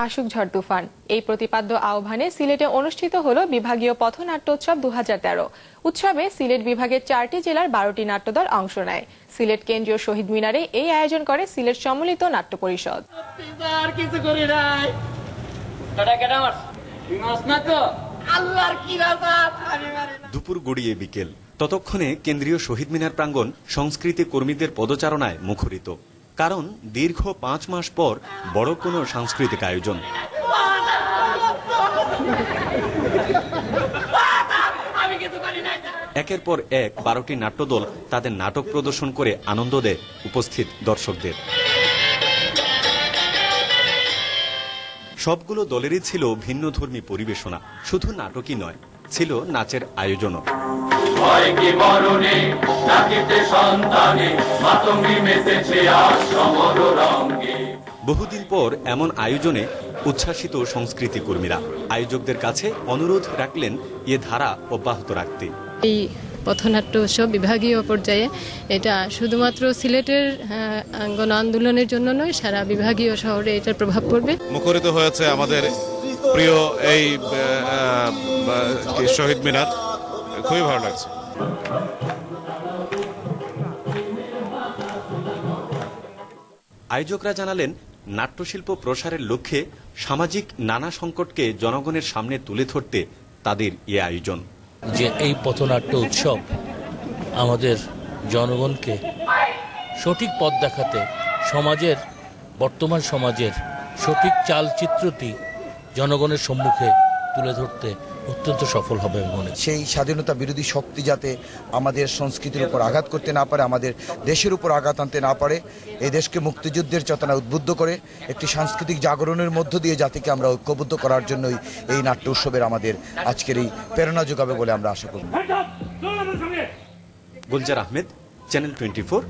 আশুক ঝড় তুফান এই প্রতিপাদ্য আহ্বানে সিলেটে অনুষ্ঠিত হলো বিভাগীয় পথনাট্যোৎসব 2013। উৎসবে সিলেট বিভাগের 4টি জেলার 12টি নাট্যদল অংশ নেয়। সিলেট কেন্দ্রীয় শহীদ মিনারে এই আয়োজন করে সিলেট সম্মিলিত নাট্য পরিষদ। দুপুর গড়িয়ে বিকেল, ততক্ষণে কেন্দ্রীয় শহীদ মিনার প্রাঙ্গণ সংস্কৃতি কর্মীদের পদচারণায় মুখরিত। কারণ দীর্ঘ 5 মাস পর বড় কোনো সাংস্কৃতিক আয়োজন। একের পর এক 12টি নাট্যদল তাদের নাটক প্রদর্শন করে আনন্দ দেয় উপস্থিত দর্শকদের। সবগুলো দলেরই ছিল ভিন্নধর্মী পরিবেশনা। শুধু নাটকই নয়, ছিল নাচের আয়োজনও। বহুদিন পর এমন আয়োজনে উচ্ছ্বাসিত সংস্কৃতি কর্মীরা আয়োজকদের কাছে অনুরোধ রাখলেন এ ধারা অব্যাহত রাখতে। এই পথনাট্য উৎসব বিভাগীয় পর্যায়ে এটা শুধুমাত্র সিলেটের গণ আন্দোলনের জন্য নয়, সারা বিভাগীয় শহরে এটার প্রভাব পড়বে। মুখরিত হয়েছে আমাদের প্রিয় এই শহীদ মিনার, খুবই ভালো লাগছে। আয়োজকরা জানালেন, নাট্যশিল্প প্রসারের লক্ষ্যে সামাজিক নানা সংকটকে জনগণের সামনে তুলে ধরতে তাদের এ আয়োজন। যে এই পথনাট্য উৎসব আমাদের জনগণকে সঠিক পথ দেখাতে, বর্তমান সমাজের সঠিক চালচিত্রটি জনগণের সম্মুখে তুলে ধরতে অত্যন্ত সফল হবে মনে। সেই স্বাধীনতা বিরোধী শক্তি যাতে আমাদের সংস্কৃতির উপর আঘাত করতে না পারে, আমাদের দেশের উপর আঘাত আনতে না পারে, এই দেশকে মুক্তিযুদ্ধের চেতনা উদ্বুদ্ধ করে একটি সাংস্কৃতিক জাগরণের মধ্য দিয়ে জাতিকে আমরা ঐক্যবদ্ধ করার জন্যই এই নাট্য উৎসবের আমাদের আজকের এই প্রেরণা যোগাবে বলে আমরা আশা করি। গুলজার আহমেদ, চ্যানেল 24,